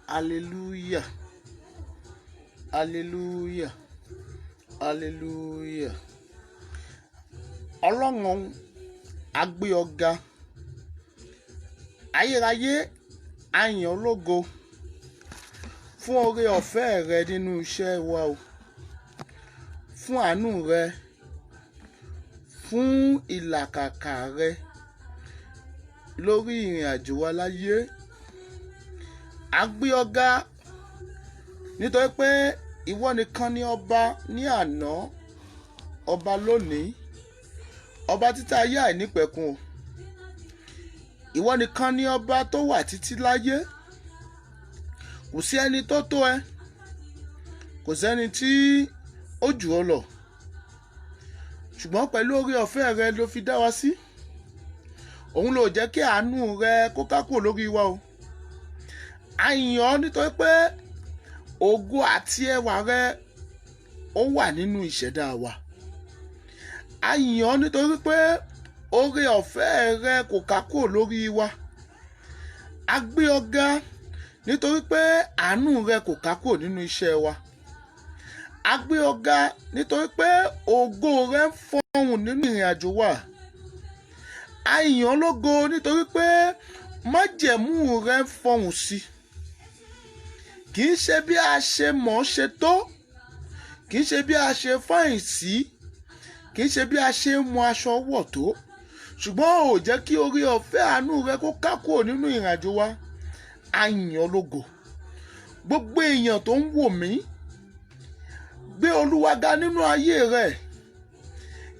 Hallelujah. Hallelujah. Hallelujah. Ọlọ́run a gbé ọ̀gá. Ayérayé a yìn ọ́ lógo fún oore ọ̀fẹ́ rẹ nínú iṣẹ́ wa o. Fún àánú rẹ, fún ìlàkàkà rẹ lórí ìrìn àjò wa láyé. A gbé ọ̀gá nítorí pé ìwọ nìkan ni ọba ní àná, ọba lónìí, ọba títí ayé àìnípẹ̀kun o. Ìwọ nìkan ni ọba tó wà títí láyé. Kò sí ẹni tó tó ẹ, kò sẹ́ni tí ó jù ọ́ lọ. Ṣùgbọ́n pẹ̀lú oore ọ̀fẹ́ rẹ ló fi dá wa sí. Òun ló jẹ́ kí àánú rẹ kó ká kúrò lórí wa o. A yìn ọ́ nítorí pé ògo àti ẹwà rẹ ó wà nínú ìṣẹ̀dá wa. A yìn ọ́ nítorí pé oore ọ̀fẹ́ rẹ kò ká kúrò lórí wa. A gbé ọ ga nítorí pé àánú rẹ kò ká kúrò nínú iṣẹ́ wa. A gbé ọ ga nítorí pé ògo rẹ ń fọhùn nínú ìrìn àjò wa. A yìn ọ́ lógo nítorí pé májẹ̀mú rẹ ń fọhùn sí. Kì í ṣe bí a ṣe mọ̀ ṣe tó, kì í ṣe bí a ṣe fáìn sí, kì í ṣe bí a ṣe mú aṣọ wọ̀ tó, ṣùgbọ́n ò jẹ́ kí oore ọ̀fẹ́ àánú rẹ kó ká kúrò nínú ìrìn àjò wa. A yìn ọ́ lógo. Gbogbo èèyàn tó ń wò mí, gbé Olúwa ga nínú ayé rẹ̀.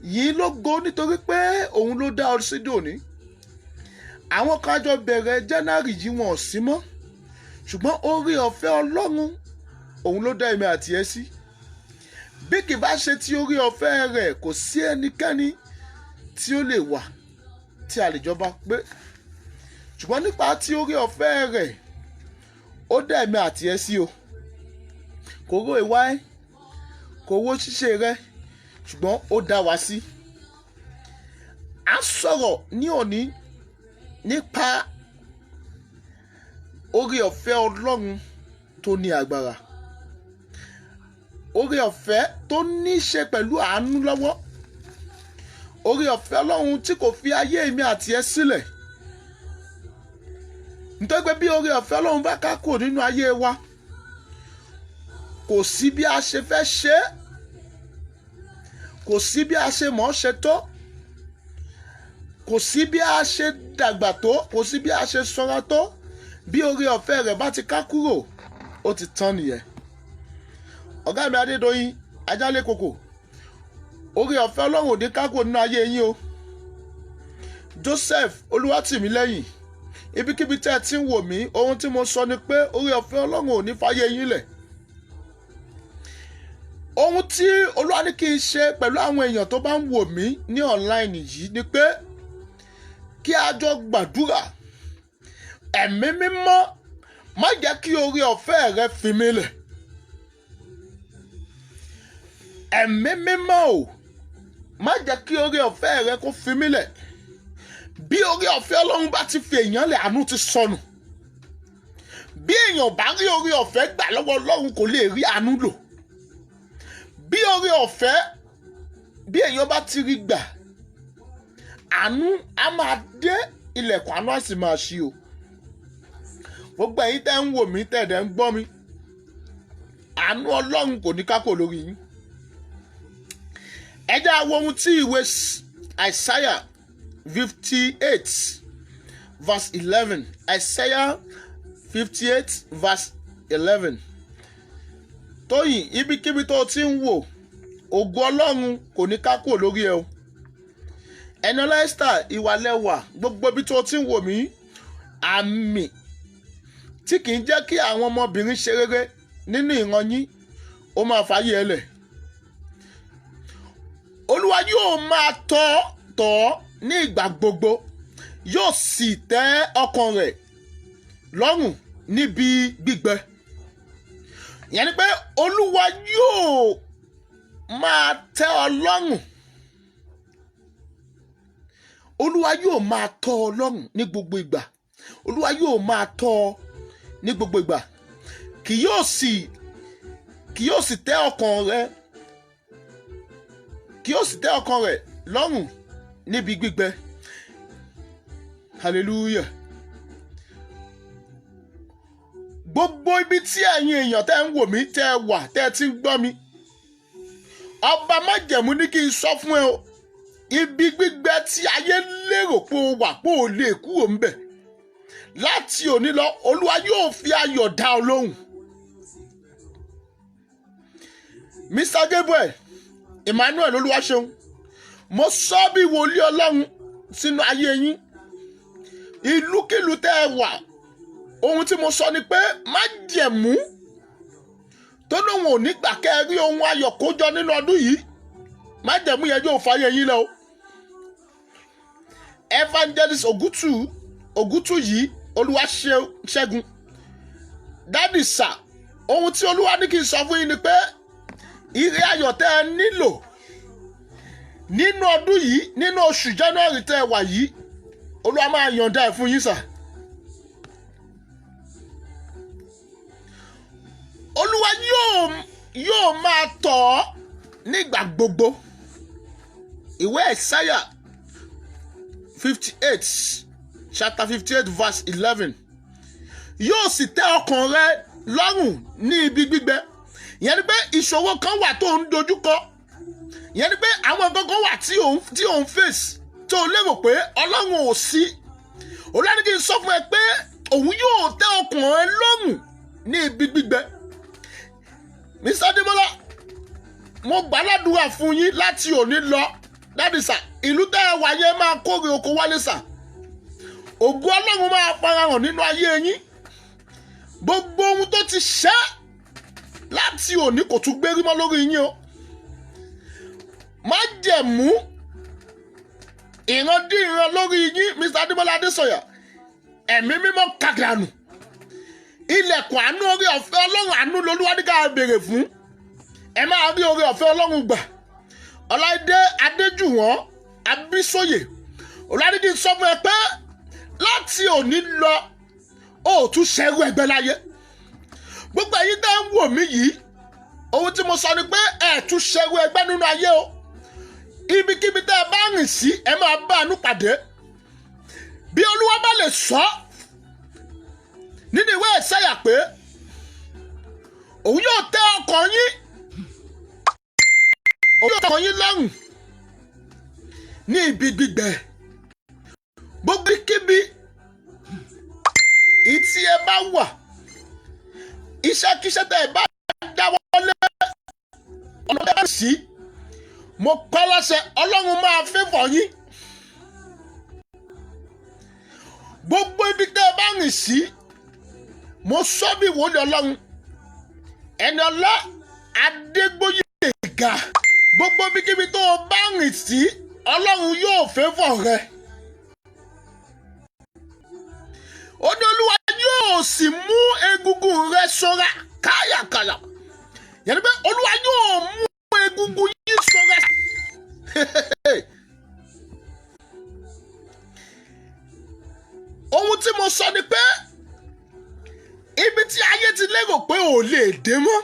Yìn lógo nítorí pé òun ló dá ọ sí dòní. Àwọn kan jọ bẹ̀rẹ̀ January yìí wọn ò sí mọ́, ṣùgbọ́n oore ọ̀fẹ́ Ọlọ́run òun ló dá èmi àti ẹ sí. Bí kì bá ṣe ti oore ọ̀fẹ́ rẹ̀, kò sí ẹnikẹ́ni tí ó lè wà tí a lè jọba pé. Ṣùgbọ́n nípa ti oore ọ̀fẹ́ rẹ̀, ó dá èmi àti ẹ sí o. Kò ró ìwà ẹ, kò wó ṣíṣe rẹ, ṣùgbọ́n ó dá wa sí. A sọ̀rọ̀ ní òní nípa oore ọ̀fẹ́ Ọlọ́run tó ní agbára. Oore ọ̀fẹ́ tó ní í ṣe pẹ̀lú àánú lọ́wọ́. Oore ọ̀fẹ́ Ọlọ́run tí kò fi ayé mi àti ẹ sílẹ̀. Nítorí pé bí oore ọ̀fẹ́ Ọlọ́run bá ká kúrò nínú ayé wa, kò sí bí a ṣe fẹ́ ṣe é, kò sí bí a ṣe mọ̀ ṣe tó, kò sí bí a ṣe dàgbà tó, kò sí bí a ṣe ṣọ́ra tó. Bí oore ọ̀fẹ́ rẹ̀ bá ti ká kúrò, ó ti tán nìyẹn. Ọ̀gá mi Adédoyin Ajálẹ́kòkò, oore ọ̀fẹ́ Ọlọ́run ò ní ká kúrò nínú ayé yín o. Joseph Olúwatìmílẹ́yìn, ibikíbi tẹ́ ẹ ti ń wò mí, ohun tí mo sọ ni pé oore ọ̀fẹ́ Ọlọ́run ò ní fàyè yín lẹ̀. Ohun tí Olúwa ní kí n ṣe pẹ̀lú àwọn èèyàn tó bá ń wò mí ní online yìí ni pé kí a jọ gbàdúrà. Ẹ̀mí mímọ́, má jẹ́ kí oore ọ̀fẹ́ rẹ fi mí lẹ̀. Ẹ̀mí mímọ́ o, má jẹ́ kí oore ọ̀fẹ́ rẹ kó fi mí lẹ̀. Bí oore ọ̀fẹ́ Ọlọ́run bá ti fi èèyàn lẹ̀, àánú ti sọnù. Bí èèyàn bá rí oore ọ̀fẹ́ gbà lọ́wọ́ Ọlọ́run, kò lè rí àánú lò. Bí oore ọ̀fẹ́, bí èèyàn bá ti rí gbà, àánú á máa dé, ilẹ̀kùn àánú á sì máa ṣí o. Gbogbo ẹ̀yin tẹ́ ń wò mí, tẹ́ dẹ̀ ń gbọ́ mi, àánú Ọlọ́run kò ní ká kò lórí yín. Ẹ jẹ́ á wo ohun tí ìwé Isaiah 58 verse 11. Isaiah 58 verse 11. Tóyìn, ibikíbi tó ti ń wò, ògo Ọlọ́run kò ní ká kò lórí ẹ o. Ẹniọlá Esther Ìwàlẹ́wà, gbogbo ibi tó ti ń wò mí, àmì tí kì í jẹ́ kí àwọn ọmọbìnrin ṣe rere nínú ìran yín, ó máa fàyè ẹ lẹ̀. Olúwa yóò máa tọ́ ní ìgbà gbogbo, yóò sì tẹ́ ọkàn rẹ̀ lọ́rùn níbi gbígbẹ. Ìyẹn ni pé Olúwa yóò máa tẹ́ ọ lọ́rùn. Olúwa yóò máa tọ́ ọ lọ́rùn ní gbogbo ìgbà. Olúwa yóò máa tọ́ ọ ní gbogbo ìgbà. kì yóò sì tẹ́ ọkàn rẹ̀ lọ́rùn níbi gbígbẹ. Hallelujah. Gbogbo ibi tí ẹ̀yin èèyàn tẹ́ ń wò mí, tẹ́ ẹ wà, tẹ́ ẹ ti ń gbọ́ mi, ọba májẹ̀mú ní kí n sọ fún ẹ o, ibi gbígbẹ tí ayé lérò pé o wà pé o lè kúrò ńbẹ̀, láti òní lọ Olúwa yóò fi ayọ̀ dá ọ lóhùn. Mr. Gabriel Emmanuel Olúwaṣeun, mo sọ bí wòlíì Ọlọ́run sínú ayé yín. Ìlúkìlú tẹ́ ẹ wà, ohun tí mo sọ ni pé májẹ̀mú tó lóun ò ní gbà kẹ́ ẹ rí ohun ayọ̀ kójọ nínú ọdún yìí, májẹ̀mú yẹn yóò fàyè yín lọ. Evangelist Ògútù yìí Olúwaṣẹ́gun, dádì sà, ohun tí Olúwa ní kí n sọ fún yín ni pé ire ayọ̀ tẹ́ ẹ nílò nínú ọdún yìí, nínú oṣù January tẹ́ ẹ wà yìí, Olúwa máa yọ̀ǹda ẹ̀ fún yín sà. Olúwa yóò máa tọ̀ ọ́ nígbà gbogbo. Ìwé Isaiah 58 chapter 58 verse 11, yóò sì tẹ́ ọkàn rẹ lọ́rùn ní ibi gbígbẹ. Ìyẹn ni pé ìṣòro kan wà tó ń dojúkọ, ìyẹn ni pé àwọn gangan wà tí òun face tó lérò pé Ọlọ́run ò sí. Olúwa ní kí n sọ fún ẹ pé òun yóò tẹ́ ọkàn rẹ lọ́rùn ní ibi gbígbẹ. Mr. Adémọ́lá, mo gbàládùúrà fún yín láti òní lọ, dáàdì sà, ìlú tẹ́ ẹ wà yẹn máa kórè oko wálé sà. Ògo Ọlọ́run máa farahàn nínú ayé yín. Gbogbo ohun tó ti ṣẹ́ láti òní kò tún gbérí mọ́ lórí yín o. Májẹ̀mú ìrandíran lórí yín, Mr. Adémọ́lá Adésọ̀yà, ẹ̀mí mímọ́ kàdánù. Ilẹ̀kùn àánú orí ọ̀fẹ́ Ọlọ́run àánú lolúwa ní ká béèrè fún. Ẹ máa rí orí ọ̀fẹ́ Ọlọ́run gbà. Ọláìdé Adéjùwọ̀n Abísóyè, Olúwa ní kí n sọ fún ẹ pé láti òní lọ ó tún ṣẹ́rú ẹgbẹ́ láyé. Gbogbo ẹ̀yin tẹ́ ń wò mí yìí, ohun tí mo sọ ni pé ẹ tún ṣẹ́rú ẹgbẹ́ nínú ayé o. Ibikíbi tẹ́ ẹ bá rìn sí, ẹ máa bá àánú pàdé. Bí Olúwa bá lè sọ nínú ìwé Ìsáyà pé òun yóò tẹ́ ọkàn yín, òun yóò tẹ́ ọkàn yín lọ́rùn ní ibi gbígbẹ. Gbogbo kíbi ìtí ẹ bá wà, iṣẹ́kíṣẹ́ tẹ́ ẹ bá dáwọ́lé, ọ̀nà tẹ́ ẹ bá sí, mo pẹ́ láṣẹ Ọlọ́run máa fẹ́fọ̀ yín. Gbogbo ibi tẹ́ ẹ bá rìn sí, mo sọ bí wòlíì Ọlọ́run Ẹniọlá Adégbóyèga, gbogbo ibikíbi tó o bá rìn sí, Ọlọ́run yóò fẹ́fọ̀ rẹ. Ó ní Olúwa yóò sì mú egungun rẹ ṣọ́ra káyàkáyà. Yẹn ni pé Olúwa yóò mú egungun yín ṣọ́ra. Ohun tí mo sọ ni pé ibi tí ayé ti lérò pé ò lè dé mọ́,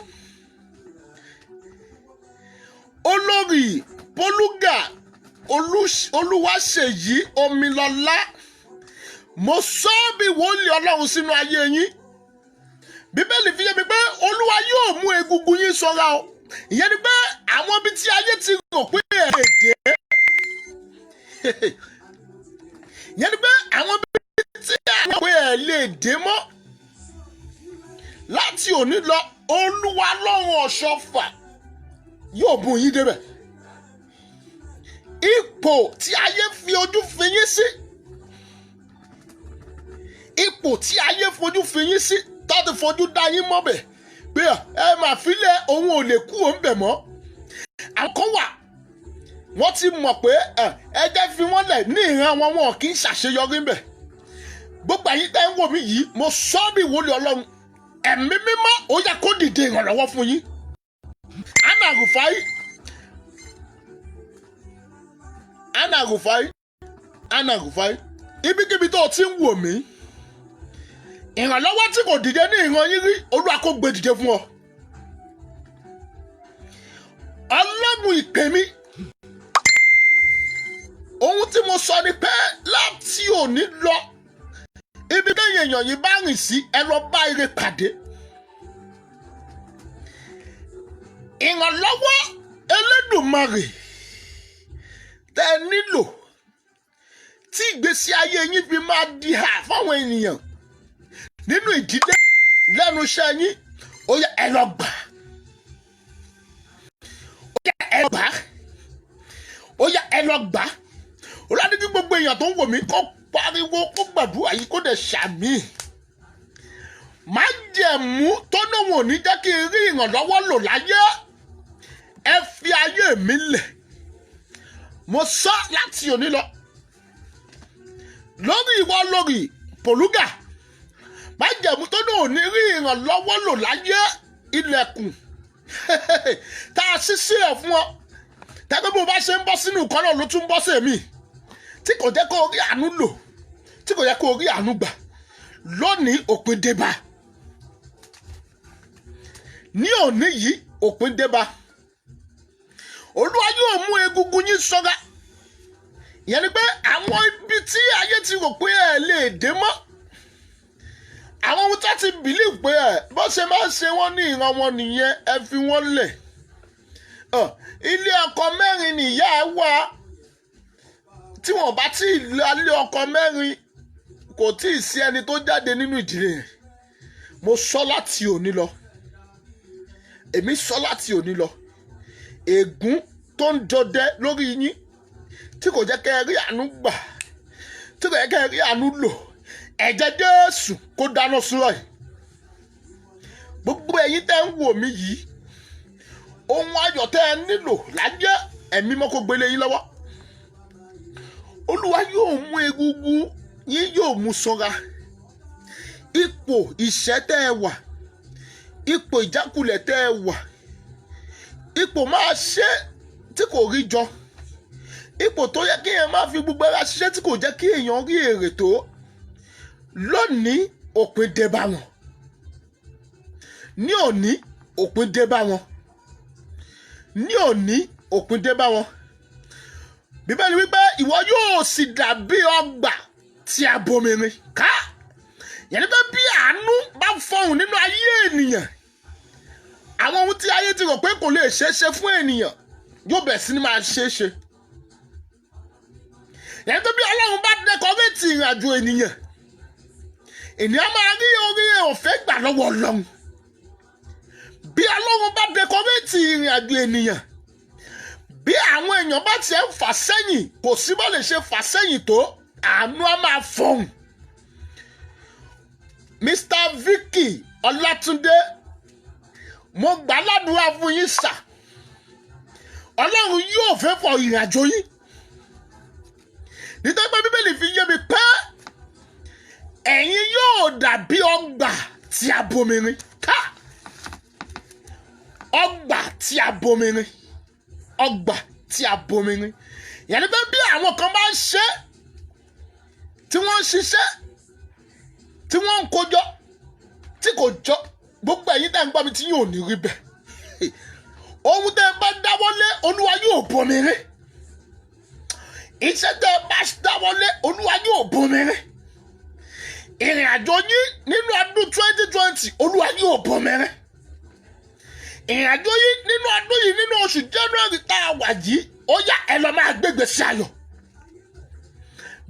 olórí Pólúgà Olúwaṣèyí Omilọ́lá, mo sọ bí wòlíì Ọlọ́run sínú ayé yín. Bíbélì fi yé mi pé Olúwa yóò mú egungun yín ṣọ́ra o. Ìyẹn ni pé àwọn ibi tí ayé ti rò pé ẹ lè dé, ìyẹn ni pé àwọn ibi tí àwọn pé ẹ lè dé mọ́, láti òní lọ Olúwa lọ́run Ọ̀ṣọ́fà yóò bùn yín débẹ̀. Ipò tí ayé fi ojú fi yín sí, ipò tí ayé fojú fi yín sí, tó ti fojú dá yín mọ́bẹ̀ pé ẹ máa filẹ̀ òun ò lè kú òun bẹ̀ mọ́. Àwọn kan wà, wọ́n ti mọ̀ pé ẹjẹ́ fi wọ́n lẹ̀ ní ìran wọn kì í ṣàṣeyọrí ń bẹ̀. Gbogbo ẹ̀yin tẹ́ ń wò mí yìí, mo sọ bí wòlíì Ọlọ́run, ẹ̀mí mímọ́ ó yẹ kó dìde ìrànlọ́wọ́ fún yín. Anna Rufai, ibikíbi tó o ti ń wò mí, ìrànlọ́wọ́ tí kò dìde ní ìran yín rí Olúwa kó gbé dìde fún ọ. Ọlọ́run ìpè mi, ohun tí mo sọ ni pé láti òní lọ ibi tẹ́yìn èèyàn yìí bá rìn sí ẹ lọ bá ire pàdé. Ìrànlọ́wọ́ Elédùmarè tẹ́ ẹ nílò tí ìgbésí ayé yín fi máa di hà fáwọn ènìyàn nínú ìdílé lẹ́nu iṣẹ́ yín, ó yá ẹ lọ gbà. Ó yá ẹ lọ gbà. Ó yá ẹ lọ gbà. Ó ládé kí gbogbo èèyàn tó ń wò mí kó pariwo kó gbàdúrà yìí kó dẹ̀ ṣàmì. Májẹ̀mú tó lóun ò ní jẹ́ kí n rí ìrànlọ́wọ́ lò láyé, ẹ fi ayé mi lẹ̀. Mo sọ láti òní lọ lórí ìwọ lórí Pòlúgà, májẹ̀mú tó lóun ò ní rí ìrànlọ́wọ́ lò láyé, ilẹ̀kùn tá a ṣí sílẹ̀ fún ọ tẹ́gbẹ́ bó bá ṣe ń bọ́ sínú ìkọ́ náà ló tún bọ́ sí èmi, tí kò jẹ́ kó rí àánú lò, tí kò jẹ́ kó rí àánú gbà. Lónìí òpin débá, ní òní yìí òpin débá. Olúwa yóò mú egungun yín ṣọ́ra. Ìyẹn ni pé àwọn ibi tí ayé ti rò pé ẹ lè dé mọ́, àwọn ohun tó ti bìlíì pé ẹ bó ṣe máa ń ṣe wọ́n ní ìran wọn nìyẹn, ẹ fi wọ́n lẹ̀. Ilé ọkọ mẹ́rin nìyá ẹ wà, tí wọ́n bá tí ilé ọkọ mẹ́rin kò tí ì sí ẹni tó jáde nínú ìdílé rẹ̀. Mo sọ láti òní lọ, èmi sọ láti òní lọ, ègún tó ń dọdẹ lórí yín tí kò jẹ́ kẹ́ ẹ rí àánú gbà, tí kò jẹ́ kẹ́ ẹ rí àánú lò, ẹ̀jẹ̀ Jésù kó dáná sùúrọ̀ yìí. Gbogbo ẹ̀yin tẹ́ ń wò mí yìí, ohun ayọ̀ tẹ́ ẹ nílò láyé ẹ̀mí mọ́ kó gbélé yín lọ́wọ́. Olúwa yóò mú egungun yín yóò mú ṣọ́ra. Ipò ìṣẹ́ tẹ́ ẹ wà, ipò ìjákulẹ̀ tẹ́ ẹ wà, ipò máa ṣe tí kò rí jọ, ipò tó yẹ kí èèyàn máa fi gbogbo ara ṣiṣẹ́ tí kò jẹ́ kí èèyàn rí èrè tó. Lónìí òpin dé bá wọn. Ní òní òpin dé bá wọn. Ní òní òpin dé bá wọn. Bíbélì wípé ìwọ yóò sì dàbí ọgbà tí a bomirin ká. Yẹn ni pé bí àánú bá fọhùn nínú ayé ènìyàn, àwọn ohun tí ayé ti rò pé kò lè ṣeé ṣe fún ènìyàn yóò bẹ̀ sí ni máa ṣeé ṣe. Yẹn ni pé bí Ọlọ́run bá dẹkọrétì ìrìnàjò ènìyàn, ènìyàn máa rí orí ọ̀fẹ́ gbà lọ́wọ́ Ọlọ́run. Bí Ọlọ́run bá dẹkọrétì ìrìnàjò ènìyàn, bí àwọn èèyàn bá tiẹ̀ ń fà sẹ́yìn, kò sí bó lè ṣe fà sẹ́yìn tó, àánú á máa fọhùn. Mr. Vicky Ọlátúndé, mo gbà ládùúrà fún yín sà. Ọlọ́run yóò fẹ́ fọ ìrìnàjò yín. Nítorí pé Bíbélì fi yé mi pé ẹ̀yin yóò dàbí ọgbà tí a bomirin ká. Ọgbà tí a bomirin. Ọgbà tí a bomirin. Ìyẹn ni pé bí àwọn kan bá ń ṣe, tí wọ́n ń ṣiṣẹ́, tí wọ́n ń kójọ, tí kò jọ, gbogbo ẹ̀yin tẹ́ ń gbọ́ mi tí yóò ní rí bẹ́ẹ̀. Ohun tẹ́ ẹ bá dáwọ́lé Olúwa yóò bomirin. Iṣẹ́ tẹ́ ẹ bá dáwọ́lé Olúwa yóò bomirin. Ìrìn àjò yín nínú ọdún 2020 Olúwa yóò bomirin. Ìrìn àjò yín nínú ọdún yìí nínú oṣù January tá a wà yìí, ó yá ẹ lọ máa gbégbé sí ayọ̀.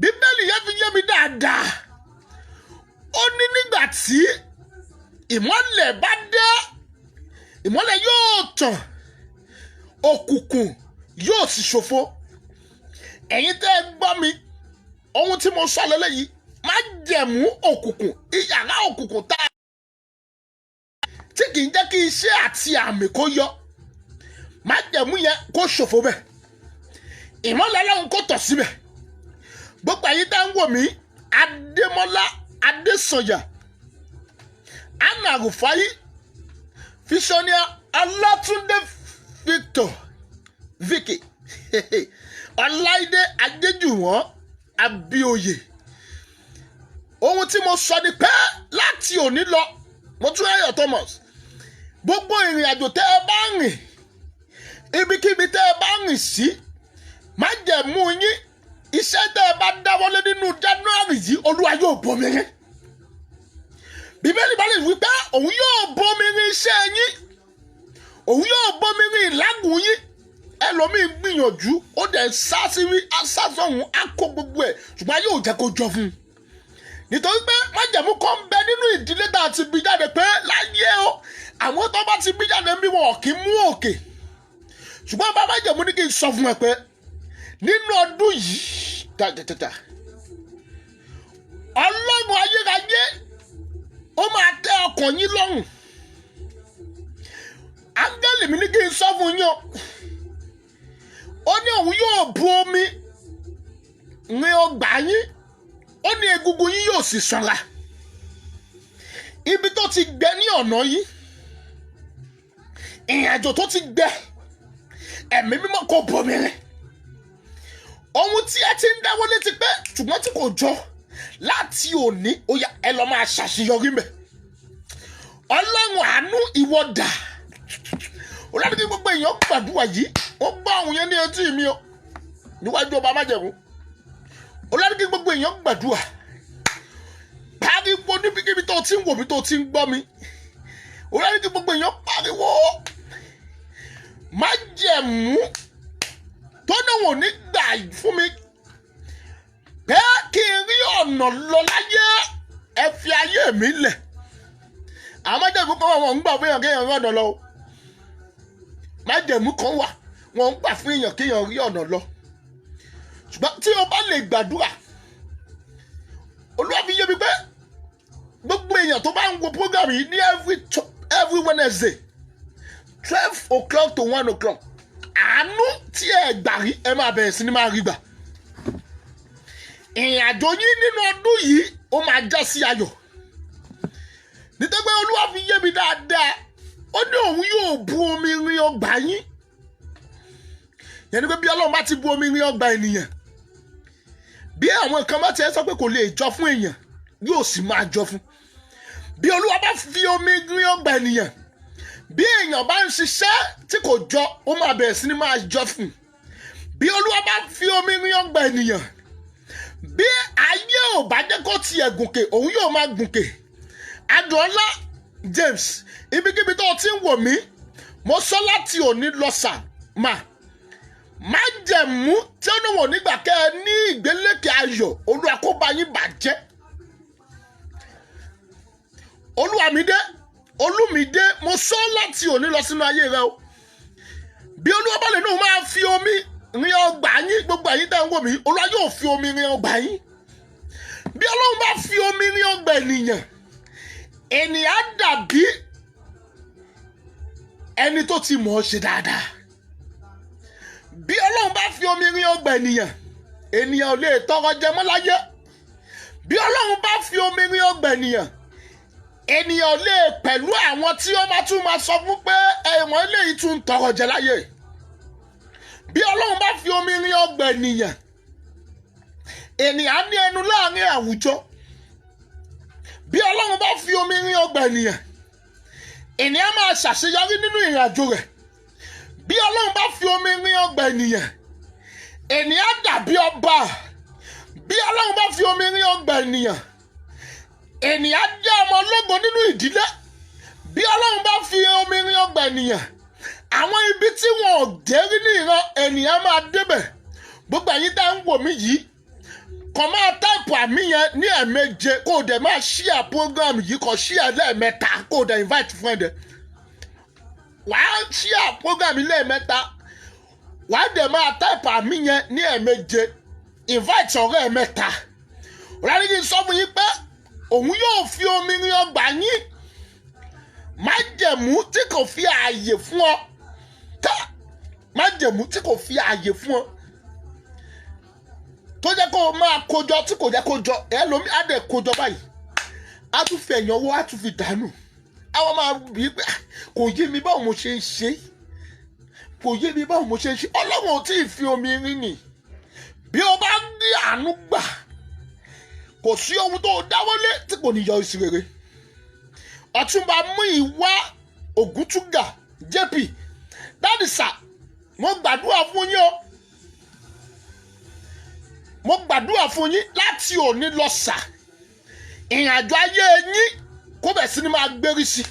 Bíbélì yẹn fi yé mi dáadáa. Ó ní nígbà tí ìmọ́lẹ̀ bá dé, ìmọ́lẹ̀ yóò tàn, òkùnkùn yóò sì ṣòfò. Ẹ̀yin tẹ́ ẹ gbọ́ mi, ohun tí mo sọ lélẹ́yìí, májẹ̀mú òkùnkùn, ìyàrá òkùnkùn tá a tí kì í jẹ́ kí iṣẹ́ àti àmì kó yọ, májẹ̀mú yẹn kó ṣòfò bẹ́ẹ̀. Ìmọ́lẹ̀ Ọlọ́run kó tọ̀ síbẹ̀. Gbogbo ẹ̀yin tẹ́ ń wò mí, Adémọ́lá Adésànyà, Anna Rufai, Fisonia Ọlátúndé Victor, Vicky, Ọláìdé Adéjùwọ̀n Abíoyè. Ohun tí mo sọ ni pé láti láti òní lọ Motúnráyọ̀ Thomas gbogbo ìrìn àjò tẹ́ ẹ bá rìn ibikíbi tẹ́ ẹ bá rìn sí májẹ̀mú yín iṣẹ́ tẹ́ ẹ bá dáwọ́lé nínú January yìí Olúwa yóò bomi rin Bíbélì bá lè wí pé òun yóò bomi rin iṣẹ́ yín òun yóò bomi rin ìlágùn yín ẹlòmíì gbìyànjú ó dẹ̀ sásọ̀hún á kó gbogbo ẹ̀ ṣùgbọ́n yóò jẹ́ kó jọ fún un nítorí pé májẹ̀mú kan bẹ nínú ìdílé tá a ti bí jáde pé láyé o àwọn tó bá ti bí jáde bí wọn kì í mú òkè ṣùgbọ́n bá májẹ̀mú ní kí n sọ fún ẹ pé nínú ọdún yìí tàtàtà Ọlọ́run ayérayé ó máa tẹ́ ọkàn yín lọ́rùn áńgẹ́lì mi ní kí n sọ fún yín ó ní òun yóò bu omi rin ọgbà yín ó ní egungun yín yóò sì sanra ibi tó ti gbẹ ní ọ̀nà yìí ìrìnàjò tó ti gbẹ ẹ̀mí mímọ́ kò bomi rin ohun tí ẹ ti ń dáwọ́ létí pé ṣùgbọ́n tí kò jọ láti òní ó yá ẹ lọ máa ṣàṣeyọrí mẹ́ Ọlọ́run àánú ìwọ dà olórí kí gbogbo èèyàn gbàdúrà yìí ó gbọ́ àwọn yẹn ní etí mi o níwájú ọba májẹ̀mú olórí kí gbogbo èèyàn gbàdúrà pariwo níbikíbi tó ti ń wò mí tó ti ń gbọ́ mi olórí kí gbogbo èèyàn pariwo májẹ̀mú tó ní wọn ò ní gbà fún mi pé kí n rí ọ̀nà lọ láyé ẹ fi ayé mi lẹ̀ àwọn májẹ̀mú kan wà wọ́n ń gbà fún èèyàn kéèyàn rí ọ̀nà lọ májẹ̀mú kan wà wọ́n ń gbà fún èèyàn kéèyàn rí ọ̀nà lọ ṣùgbọ́n tí o bá lè gbàdúrà Olúwa fi yé mi pé gbogbo èèyàn tó bá ń wo program yìí ní every Wednesday 12 o'clock to 1 o'clock àánú tí ẹ gbà rí ẹ máa bẹ̀rẹ̀ sí ni máa rí gbà ìrìn àjò yín nínú ọdún yìí ó máa já sí ayọ̀ nítorí pé Olúwa fi yé mi dáadáa ó ní òun yóò bu omi rin ọgbà yín yẹn ni pé bí Ọlọ́run bá ti bu omi rin ọgbà ènìyàn bí àwọn nǹkan bá ti ẹ sọ pé kò lè jọ fún èèyàn yóò sì máa jọ fún bí Olúwa bá fi omi rin ọgbà ènìyàn bí èèyàn bá ń ṣiṣẹ́ tí kò jọ ó máa bẹ̀rẹ̀ sí ni máa jọ fún bí Olúwa bá fi omi rin ọgbà ènìyàn bí ayé ò bá jẹ́ kó tiẹ̀ gùnkè òun yóò máa gùnkè Adùnọlá James ibikíbi tó ti ń wò mí mo sọ láti òní lọ sà májẹ̀mú tí ó níwọ̀n nígbà kẹ́ ẹ ní ìgbélékè ayọ̀ Olúwa kó bá yín bàjẹ́ Olúmídé mo sọ láti òní lọ sínú ayé rẹ o bí Olúwa bá lè náà máa fi omi rin ọgbà yín gbogbo ẹ̀yin tẹ́ ń wò mí Olúwa yóò fi omi rin ọgbà yín bí Ọlọ́run bá fi omi rin ọgbà ènìyàn dàbí ẹni tó ti mọ̀ ọ́ ṣe dáadáa bí Ọlọ́run bá fi omi rin ọgbà ènìyàn ò lè tọrọ jẹ mọ́ láyé bí Ọlọ́run bá fi omi rin ọgbà ènìyàn ò lè pẹ̀lú àwọn tí ó máa tún máa sọ fún pé ẹ̀wọ̀n eléyìí tún tọrọ jẹ láyé bí Ọlọ́run bá fi omi rin ọgbà ènìyàn ní ẹnu láàrin àwùjọ bí Ọlọ́run bá fi omi rin ọgbà ènìyàn máa ṣàṣeyọrí nínú ìrìn àjò rẹ̀ bí Ọlọ́run bá fi omi rin ọgbà ènìyàn dàbí ọba bí Ọlọ́run bá fi omi rin ọgbà ènìyàn jẹ́ ọmọ ológo nínú ìdílé bí Ọlọ́run bá fi omi rin ọgbà àwọn ibi tí wọn ò dé rí ní ìran ènìyàn máa débẹ̀ gbogbo ẹ̀yin tá ń wò mí yìí kàn máa táìpù àmì yẹn ní ẹ̀ẹ̀méje kó o dẹ̀ máa ṣíà program yìí kàn ṣíà lẹ́ẹ̀mẹ́ta kó o dẹ̀ invite friend ẹ̀ wàá ṣíà program yìí lẹ́ẹ̀mẹ́ta wàá dẹ̀ máa táìpù àmì yẹn ní ẹ̀ẹ̀méje invite ọ̀rẹ́ ẹ̀ mẹ́ta ọ̀rẹ́ yìí sọ fún yín pé òun yóò fi omi rin ọgbà yín májẹ̀mú tí kò fi ààyè fún ọ májẹ̀mú tí kò fi ààyè fún ọ tó jẹ́ kó o máa kójọ tí kò jẹ́ kójọ ẹlòmí á dẹ̀ kójọ báyìí á tún fi ẹ̀yàn owó á tún fi dànù àwọn máa bí pé kò yé mi báwo mo ṣe ń ṣe kò yé mi báwo mo ṣe ń ṣe Ọlọ́run ò tí ì fi omi rin nì bí o bá ní àánú gbà kò sí ohun tó dáwọ́lé tí kò ní yọ sí rere Ọ̀túnba Múyìwá Ògúntúgà JP dáàdì sà mo gbàdúrà fún yín o mo gbàdúrà fún yín láti òní lọ sà ìrìnàjò ayé yín kó bẹ̀ sí ni máa gbérí sí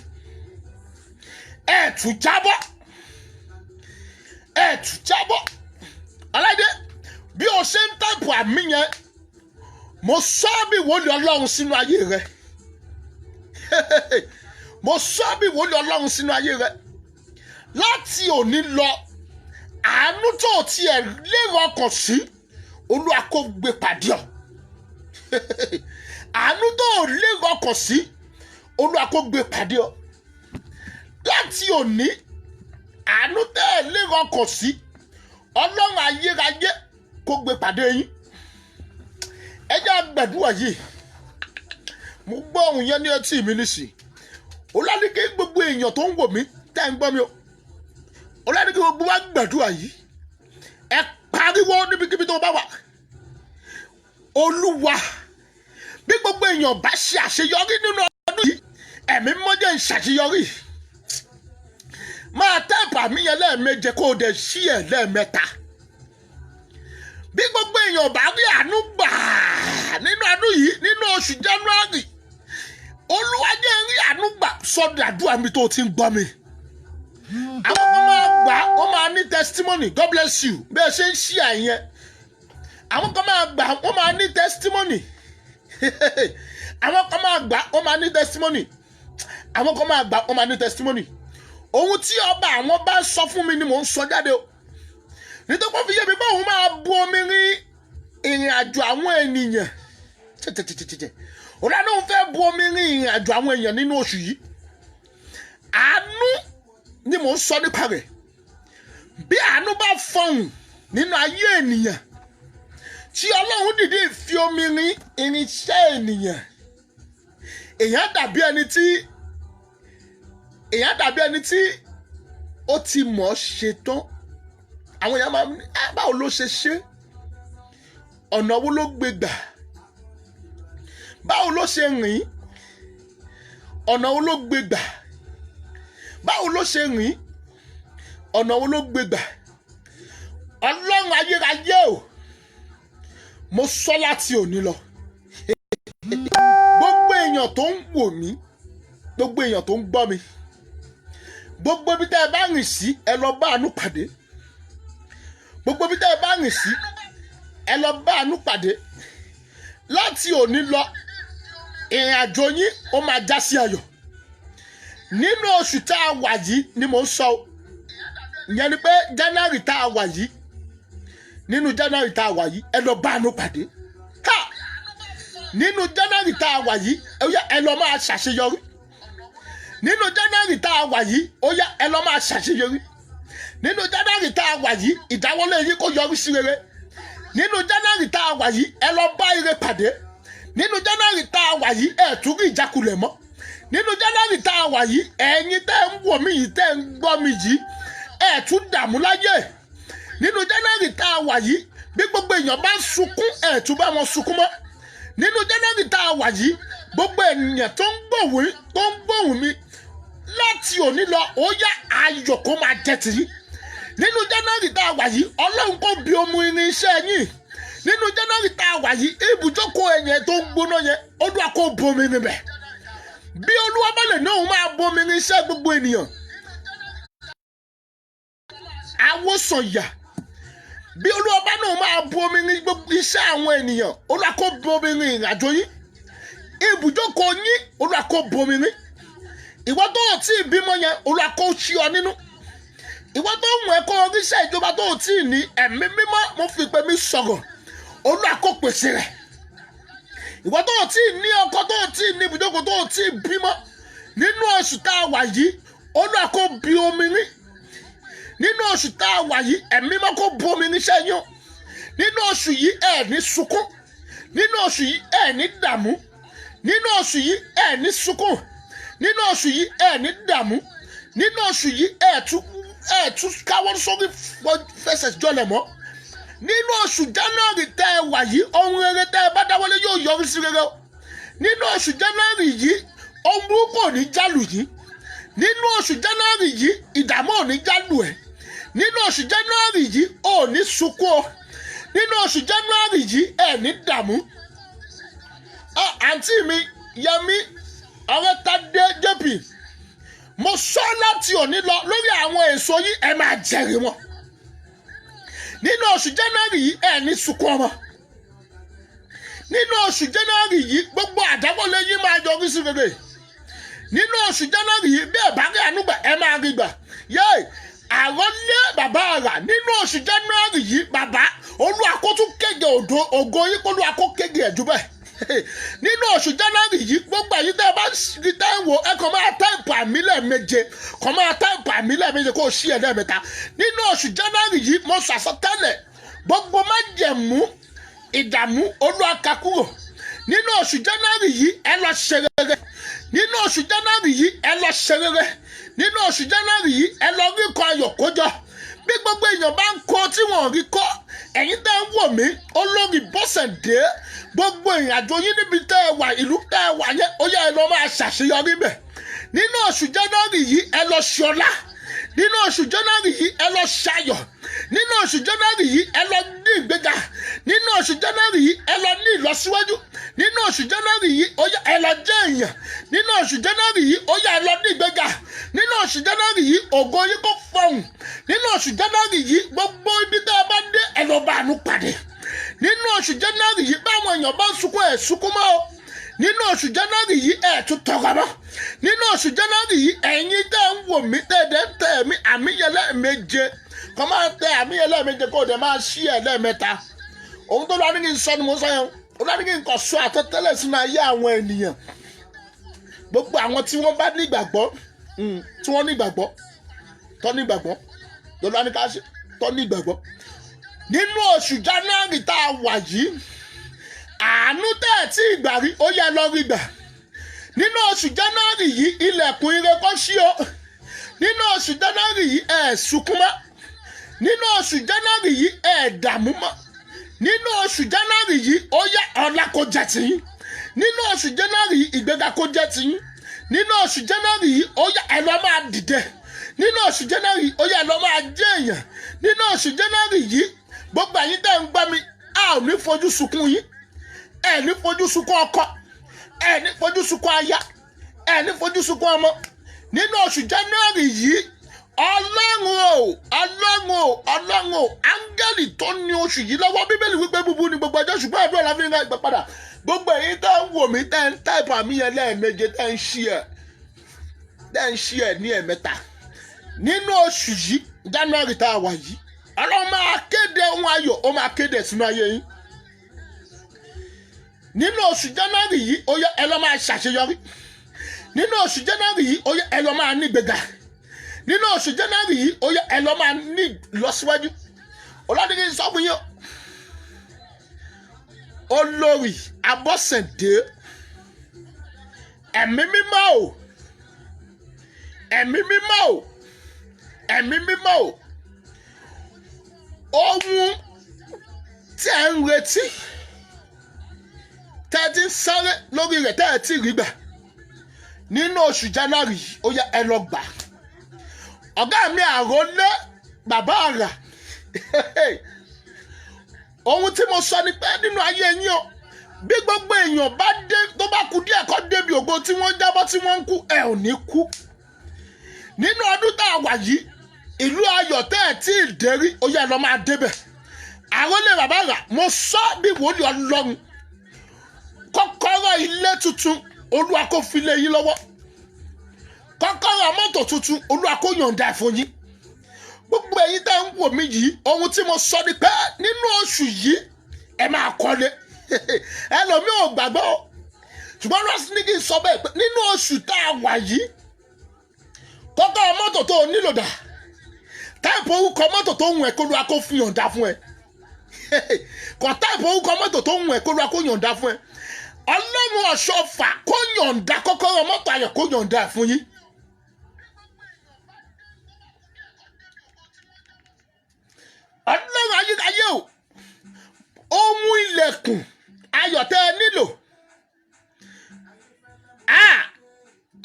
ẹ̀ tún jábọ́ Ọláìdé bí o ṣe ń tàpù àmì yẹn mo sọ bí wòlíì Ọlọ́run sínú ayé rẹ mo sọ bí wòlíì Ọlọ́run sínú ayé rẹ láti òní lọ àánú tó tiẹ̀ lérò ọkàn sí Olúwa kó gbé pàdé ọ àánú tó lérò ọkàn sí Olúwa kó gbé pàdé ọ láti òní àánú tẹ́ lérò ọkàn sí Ọlọ́run ayérayé kó gbé pàdé yín ẹ jẹ́ gbàdúrà yìí mo gbọ́ ohùn yẹn ní etí mi nísì Ọládìkẹ́ gbogbo èèyàn tó ń wò mí tẹ́ ń gbọ́ mi o Ọládìkẹ́ gbogbo wa gbàdúrà yìí ẹ pariwo níbikíbi tó bá wà Olúwa bí gbogbo èèyàn bá ṣe àṣeyọrí nínú ọdún yìí ẹ̀mí mọ́jẹ́ ń ṣàṣeyọrí máa tẹ́ẹ̀pù àmì yẹn lẹ́ẹ̀méje kó o dẹ̀ ṣí ẹ̀ lẹ́ẹ̀mẹ́ta bí gbogbo èèyàn bá rí àánú gbà nínú ọdún yìí nínú oṣù January Olúwa jẹ́ rí àánú gbà sọ́dọ̀ àdúrà mi tó ti ń gbọ́ mi àwọn kan máa gbà wọ́n máa ní testimony God bless you bẹ́ẹ̀ ṣe ń ṣí àyẹn àwọn kan máa gbà wọ́n máa ní testimony àwọn kan máa gbà wọ́n máa ní testimony àwọn kan máa gbà wọ́n máa ní testimony ohun tí ọba àwọn bá sọ fún mi ni mò ń sọ jáde o nítorí wọ́n fi yé mi pé òun máa bu omi rin ìrìn àjò àwọn ènìyàn òun náà fẹ́ bu omi rin ìrìn àjò àwọn èèyàn nínú oṣù yìí àánú ni mò ń sọ nípa rẹ̀ bí àánú bá fọhùn nínú ayé ènìyàn tí Ọlọ́run dìde fi omi rin irinṣẹ́ ènìyàn èèyàn dàbí ẹni tí ó ti mọ̀ ṣe tán àwọn èèyàn máa ń ní báwo ló ṣe ṣe ọ̀nà wo ló gbé gbà báwo ló ṣe rìn ọ̀nà wo ló gbé gbà báwo ló ṣe rìn ọ̀nà wo ló gbé gbà Ọlọ́run ayérayé o mo sọ láti òní lọ gbogbo èèyàn tó ń wò mí gbogbo èèyàn tó ń gbọ́ mi gbogbo bí tẹ́ ẹ bá rìn sí ẹ lọ bá àánú pàdé gbogbo bí tẹ́ ẹ bá rìn sí ẹ lọ bá àánú pàdé láti òní lọ ìrìn àjò yín ó máa já sí ayọ̀ nínú oṣù tá a wà yìí ni mò ń sọ ìyẹn ni pé January tá a wà yìí nínú January tá a wà yìí ẹ lọ bá àánú pàdé nínú January tá a wà yìí ẹ lọ máa ṣàṣeyọrí nínú January tá a wà yìí ó yá ẹ lọ máa ṣàṣeyọrí nínú January tá a wà yìí ìdáwọ́lé yín kó yọrí sí rere nínú January tá a wà yìí ẹ lọ bá ire pàdé nínú January tá a wà yìí ẹ tún rí ìjákulẹ̀ mọ́ nínú January tá a wà yìí ẹ̀yin tẹ́ ń wò mí yìí tẹ́ ń gbọ́ mi yìí ẹ tún dààmú láyé nínú January tá a wà yìí bí gbogbo èèyàn bá ń sunkún ẹ tún bá wọn sunkún mọ́ nínú January tá a wà yìí gbogbo ènìyàn tó ń gbóhùn mi láti òní lọ ó yá ayọ̀ kó máa jẹ́ tìrí nínú January tá a wà yìí Ọlọ́run kó bi omi irinṣẹ́ yín nínú January tá a wà yìí ibùjókòó ẹ̀yẹ tó ń gbóná yẹn Olúwa kó bomi níbẹ̀ bí Olúwa bá lè náà máa bomi irinṣẹ́ gbogbo ènìyàn àwòsàn yà bí Olúwa bá náà máa bomi ní gbogbo iṣẹ́ àwọn ènìyàn Olúwa kó bomi ní ìrìnàjò yín ibùjókòó yín Olúwa kó bomi ní ìwọ tó ò tí ì bímọ yẹn Olúwa kó ṣí ọ nínú ìwọ tó ń mú ẹ̀kọ́ oríṣẹ́ ìjọba tó ò tí ì ní ẹ̀mí mímọ́ mo fi pè mí sọ̀rọ̀ Olúwa kó pèsè rẹ̀ ìwọ tó ò tí ì ní ọkọ tó ò tí ì ní ibùjókòó tó ò tí ì bímọ nínú oṣù tá a wà yìí Olúwa kó bi omi ní nínú oṣù tá a wà yìí ẹ̀mí mímọ́ kó bu omi níṣẹ́ yín nínú oṣù yìí ẹ̀ ní sunkún nínú oṣù yìí ẹ̀ ní dààmú nínú oṣù yìí ẹ̀ ní sunkún nínú oṣù yìí ẹ̀ ní dààmú nínú oṣù yìí ẹ̀ tún káwọ́ sórí fẹsẹ̀ jọlẹ̀ mọ́ nínú oṣù January tẹ́ ẹ wà yìí ohun rere tẹ́ ẹ bá dáwọ́lé yóò yọrí sí rere o nínú oṣù January yìí ohun burúkú ò ní jálù yìí nínú oṣù January yìí ìdààmú ò ní jálù ẹ̀ nínú oṣù January yìí ò ní sunkún o nínú oṣù January yìí ẹ̀ ní dààmú. Àǹtí mi Yẹmí Ọ̀rẹ́tadé JP mo sọ láti òní lọ lórí àwọn èso yìí ẹ máa jẹrìí wọn nínú oṣù January yìí ẹ̀ ní sunkún ọmọ nínú oṣù January yìí gbogbo àdáwọlé yìí máa yọrí sí rere nínú oṣù January yìí bí ẹ bá rí ànúgbà ẹ máa rí gbà yéè àròlé bàbá àrà nínú oṣù January yìí bàbá Olúwa kó tún kéde ògo yìí kó Olúwa kó kéde ẹ̀jú bẹ́ẹ̀ nínú oṣù January yìí gbogbo èyí tẹ́ ẹ bá rí tẹ́ ẹ wò ẹ kàn máa táìpù àmì lẹ́ẹ̀méje kàn máa táìpù àmì lẹ́ẹ̀méje kó o ṣí ẹ̀ lẹ́ẹ̀mẹ́ta nínú oṣù January yìí mo sàsọtẹ́lẹ̀ gbogbo májẹ̀mú ìdààmú Olúwa ká kúrò nínú oṣù January yìí ẹ lọ ṣe rere nínú oṣù January yìí ẹ lọ ṣe rere nínú oṣù January yìí ẹ lọ rí kan ayọ̀ kójọ bí gbogbo èèyàn bá ń kó tí wọn rí kọ́ ẹ̀yin tẹ́ ń wò mí olórí Bọ́sẹ̀dé gbogbo ìrìnàjò yín níbi tẹ́ ẹ wà ìlú tẹ́ ẹ wà yẹn ó yẹ ẹ lọ máa ṣàṣeyọrí bẹ̀ nínú oṣù January yìí ẹ lọ ṣọlá nínú oṣù January yìí ẹ lọ ṣayọ̀ nínú oṣù January yìí ẹ lọ ní ìgbéga nínú oṣù January yìí ẹ lọ ní ìlọsíwájú nínú oṣù January yìí ó yẹ ẹ lọ jẹ́ èèyàn nínú oṣù January yìí ó yẹ ẹ lọ ní ìgbéga nínú oṣù January yìí ògo yìí kò fọhùn nínú oṣù January yìí gbogbo ibi tẹ́ ẹ bá dé ẹ lọ bá àánú pàdé nínú oṣù January yìí báwọn èèyàn bá ń sunkún ẹ̀ sunkún mọ́ o nínú oṣù January yìí ẹ̀ tún tọrọ mọ́ nínú oṣù January yìí ẹ̀yin tẹ́ ń wò mí tẹ́ẹ̀dẹ́ tẹ́ mi àmìyẹlẹ́ méje kọ́ máa tẹ àmìyẹlẹ́ méje kó o dẹ̀ máa ṣí ẹ̀ lẹ́ẹ̀mẹ́ta ohun tó lọ́ọ́ ní kí n sọ ni mo sọ yẹn ó lọ́ọ́ ní kí n kọ̀ sọ àtọ́tẹ́lẹ̀ sínú ayé àwọn ènìyàn gbogbo àwọn tí wọ́n bá ní ìgbàgbọ́ tí wọ́n ní ìgbàgbọ́ tọ́ ní ìgbàgbọ́ tó lọ́ọ́ ní ká ṣe tọ́ ní ìgbàgbọ́ nínú oṣù January tá a wà yìí àánú tẹ́ ẹ̀ tí ìgbà rí ó yẹ lọ rí gbà nínú oṣù January yìí ilẹ̀kùn ire kó ṣí o nínú oṣù January yìí ẹ̀ sunkún mọ́ nínú oṣù January yìí ẹ̀ dààmú mọ́ nínú oṣù January yìí ó yẹ ọlá kó jẹ́ tiyín nínú oṣù January yìí ìgbéga kó jẹ́ tiyín nínú oṣù January yìí ó yẹ ẹ lọ máa dìde nínú oṣù January yìí ó yẹ ẹ lọ máa jẹ́ èèyàn nínú oṣù January yìí gbogbo ẹ̀yin tẹ́ ń gbọ́ mi a ò ní fojú sunkún yín ẹ ní fojú sunkún ọkọ ẹ ní fojú sunkún aya ẹ ní fojú sunkún ọmọ nínú oṣù January yìí ọlọ́run o áńgẹ́lì tó ní oṣù yìí lọ́wọ́ bíbélì wípé búburú ni gbogbo ọjọ́ ṣùgbọ́n àdúrà la fi ń gbà padà gbogbo èyí tẹ́ ń wò mí tẹ́ ń táìpù àmì yẹn lẹ́ẹ̀méje tẹ́ ń ṣí ẹ̀ ní ẹ̀mẹ́ta nínú oṣù yìí January tá a wà yìí ọlọ́run máa kéde ohun ayọ̀ ó máa kéde sínú ayé yín nínú oṣù January yìí ó yẹ ẹ lọ máa ṣàṣeyọrí nínú oṣù January yìí ó yẹ ẹ lọ máa ní ìgbéga nínú oṣù January yìí ó yẹ ẹ lọ máa ní ìlọsíwájú ọlọ́dún sọ fún yín olórí Abọ́sẹ̀dé ẹ̀mí mímọ́ o ẹ̀mí mímọ́ o ẹ̀mí mímọ́ o ohun tí ẹ ń retí tẹ́ ẹ ti ń sáré lórí rẹ̀ tẹ́ ẹ ti rí gbà nínú oṣù January ó yẹ ẹ lọ gbà ọ̀gá mi àròlé bàbá àrà ohun tí mo sọ ni pé nínú ayé yín o bí gbogbo èèyàn bá dé tó bá kú díẹ̀ kó débi ògo tí wọ́n jábọ́ tí wọ́n ń kú ẹ ò ní kú nínú ọdún tá a wà yìí ìlú ayọ̀ tẹ́ ẹ̀ tí ì dérí ó yẹ lọ máa débẹ̀ àròlé bàbá àrà mo sọ bí wòlíì Ọlọ́run kọ́kọ́rọ́ ilé tuntun Olúwa kó fi lé yín lọ́wọ́ kọ́kọ́rọ́ mọ́tò tuntun Olúwa kó yọ̀ǹda fún yín gbogbo ẹ̀yin tẹ́ ń wò mí yìí ohun tí mo sọ ni pé nínú oṣù yìí ẹ máa kọ́lé ẹlòmíì ò gbàgbọ́ ṣùgbọ́n rọ́síníkì sọ bẹ́ẹ̀ pé nínú oṣù tá a wà yìí kọ́kọ́rọ́ mọ́tò tó o nílò dà táìpù orúkọ mọ́tò tó ń wẹ̀ kó Olúwa kó fi yọ̀ǹda fún ẹ kọ́ táìpù orúkọ mọ́tò tó ń wẹ̀ kó Olúwa kó yọ̀ǹda fún ẹ Ọlọ́run Ọ̀ṣọ́fà kó yọ̀ǹda kọ́kọ́rọ́ mọ́tò ayọ̀ kó yọ̀ǹda fún yín. Ọlọ́run ayé o ohun ilẹ̀kùn ayọ̀ tẹ́ ẹ nílò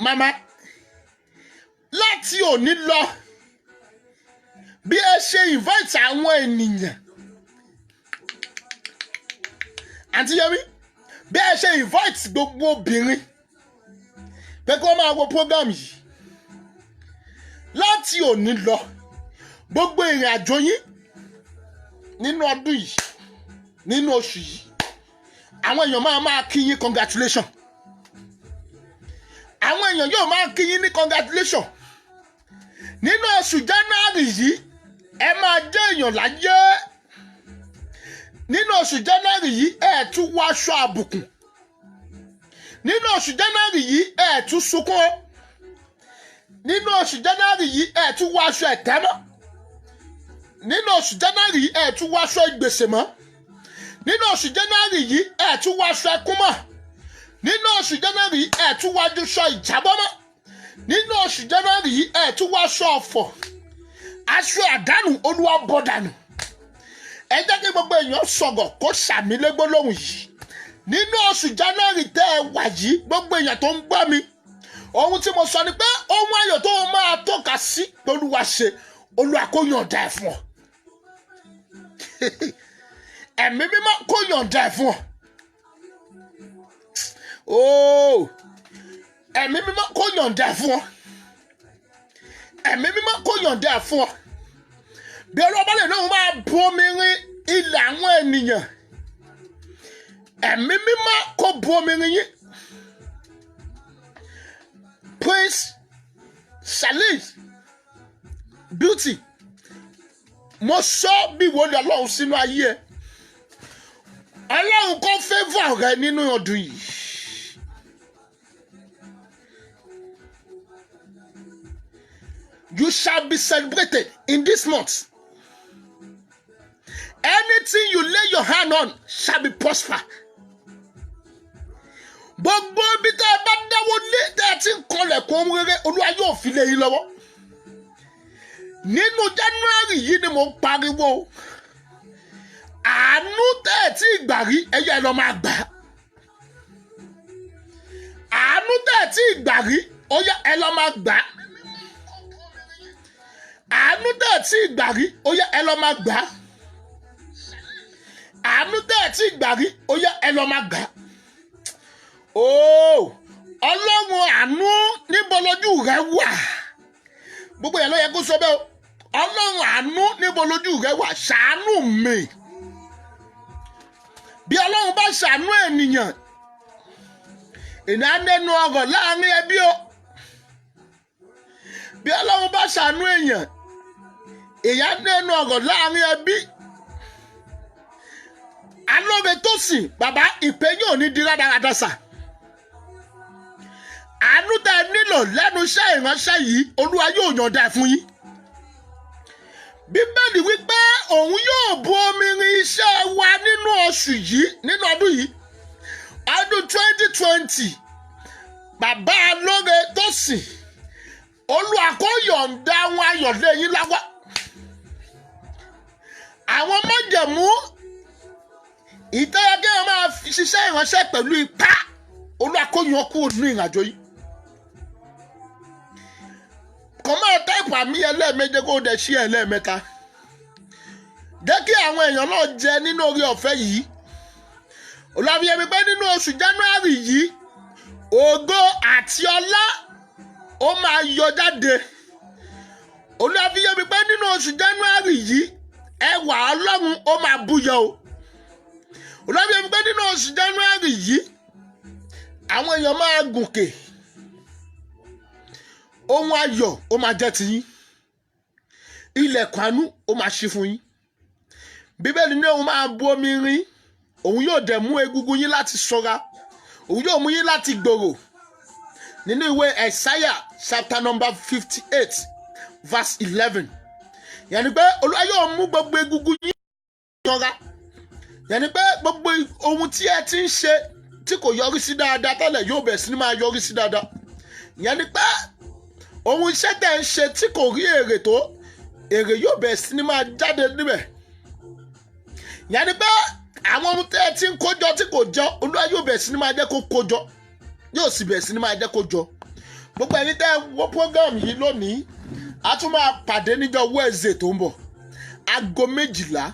màmá láti òní lọ bí ẹ ṣe invite àwọn ènìyàn àǹtí Yẹmí bí ẹ ṣe invite gbogbo obìnrin pé kí wọ́n máa wo program yìí láti òní lọ gbogbo ìrìn àjò yín nínú ọdún yìí nínú oṣù yìí àwọn èèyàn máa kí yín congratulation àwọn èèyàn yóò máa kí yín ní congratulation nínú oṣù January yìí ẹ máa jẹ́ èèyàn láyé nínú oṣù January yìí ẹ tún wọ aṣọ àbùkù nínú oṣù January yìí ẹ tún sunkún nínú oṣù January yìí ẹ tún wọ aṣọ ẹ̀tẹ́ mọ́ nínú oṣù January yìí ẹ tún wọ aṣọ ìgbèsè mọ́ nínú oṣù January yìí ẹ tún wọ aṣọ ẹkún mọ́ nínú oṣù January yìí ẹ tún wọ aṣọ ìjábọ̀ mọ́ nínú oṣù January yìí ẹ tún wọ aṣọ ọ̀fọ̀ aṣọ àdánù Olúwa bọ́ dànù ẹ jẹ́ kí gbogbo èèyàn sọ̀gọ̀ kó sàmì lẹ́gbọ́lóhùn yìí nínú oṣù January tẹ́ ẹ wà yìí gbogbo èèyàn tó ń gbọ́ mi ohun tí mo sọ ni pé ohun ayọ̀ tó máa tọ́ka sí Olúwa ṣe Olúwa kó yọ̀ǹda ẹ̀ fún ọ ẹ̀mí mímọ́ kó yọ̀ǹda ẹ̀ fún ọ ẹ̀mí mímọ́ kó yọ̀ǹda ẹ̀ fún ọ ẹ̀mí mímọ́ kó yọ̀ǹda ẹ̀ fún ọ bí ọlọ́ba lè náà máa bomi rin ilẹ̀ àwọn ènìyàn ẹ̀mí mímọ́ kó bomi rin yín Prince Salis Beauty mo sọ bí wọlé Ọlọ́run sínú ayé ẹ Ọlọ́run kó favour rẹ nínú ọdún yìí you shall be celebrated in this month. Anything you lay your hand on shall be prosper. Gbogbo ibi tẹ́ ẹ bá dáwọ́ lé tẹ́ ẹ ti ń kọlẹ̀kùn rere Olúwa yóò fi lé yín lọ́wọ́. Nínú January yìí ni mo ń pariwo. Àánú tẹ́ ẹ ti gbà rí ẹyẹ lọ máa gbà. Àánú tẹ́ ẹ ti gbà rí ọyá ẹ lọ máa gbà. Àánú tẹ́ ẹ ti gbà rí ọyá ẹ lọ máa gbà. Àánú tẹ́ ẹ ti gbà rí ọyá ẹ lọ máa gbà. Ọlọ́run àánú níbo lójú rẹ wà? Gbogbo yẹn ló yẹ kó sọ bẹ́ẹ̀ o. Ọlọ́run àánú níbo lójú rẹ wà? Ṣàánú mi. Bí Ọlọ́run bá ṣàánú ènìyàn, ènìyàn nẹnu ọ̀rọ̀ láàrin ẹbí o. Bí Ọlọ́run bá ṣàánú èèyàn, èèyàn nẹnu ọ̀rọ̀ láàrin ẹbí. Alóore tó sìn, bàbá ìpè yóò ní di rádaràda sà. Àánú tẹ́ ẹ nílò lẹ́nu iṣẹ́ ìránṣẹ́ yìí, Olúwa yóò yọ̀ǹda ẹ̀ fún yín. Bíbélì wípé òun yóò bu omi rin iṣẹ́ wa nínú oṣù yìí, nínú ọdún yìí, ọdún 2020. Bàbá alóore tó sìn, Olúwa kó yọ̀ǹda àwọn ayọ̀lé yín láwá. Àwọn májẹ̀mú ìtẹ́yẹgẹ́ máa fi ṣiṣẹ́ ìránṣẹ́ pẹ̀lú ipá, Olúwa kó yọ kúrò nínú ìrìnàjò yìí. Kò máa táìpù àmì ẹlẹ́ẹ̀méje kó dẹ̀ ṣí ẹlẹ́ẹ̀mẹ́ta. Jẹ́ kí àwọn èèyàn náà jẹ nínú orí ọ̀fẹ́ yìí. Olúwa fi yé mi pé nínú oṣù January yìí, ògo àti ọlá ó máa yọ jáde. Olúwa fi yé mi pé nínú oṣù January yìí, ẹwà Ọlọ́run ó máa búyọ o. Olúwa fi yé mi pé nínú oṣù January yìí, àwọn èèyàn máa gòkè. Ohun ayọ̀ ó máa jẹ́ tiyín. Ilẹ̀kùn àánú ó máa ṣí fún yín. Bíbélì ní òun máa bu omi rin. Òun yóò dẹ̀ mú egungun yín láti ṣọ́ra. Òun yóò mú yín láti gbòòrò. Nínú ìwé Isaiah chapter number 58 verse 11. Yàní pé Olúwa yóò mú gbogbo egungun yín ṣọ́ra. Yàní pé gbogbo ohun tí ẹ ti ń ṣe tí kò yọrí sí dáadáa tẹ́lẹ̀ yóò bẹ̀rẹ̀ sí ní máa yọrí sí dáadáa. Yàní pé ohun iṣẹ́ tẹ́ ń ṣe tí kò rí èrè tó, èrè yóò bẹ̀rẹ̀ sí ní máa jáde níbẹ̀. Yàní pé àwọn ohun tẹ́ ẹ ti ń kójọ tí kò jọ, Olúwa yóò bẹ̀rẹ̀ sí ní máa jẹ́ kó kójọ, yóò sì bẹ̀rẹ̀ sí ní máa jẹ́ kó jọ. gbogbo ẹni tẹ́ wo program yìí lónìí a tún máa pàdé níjọ́ Wednesday tó ń bọ̀ aago 12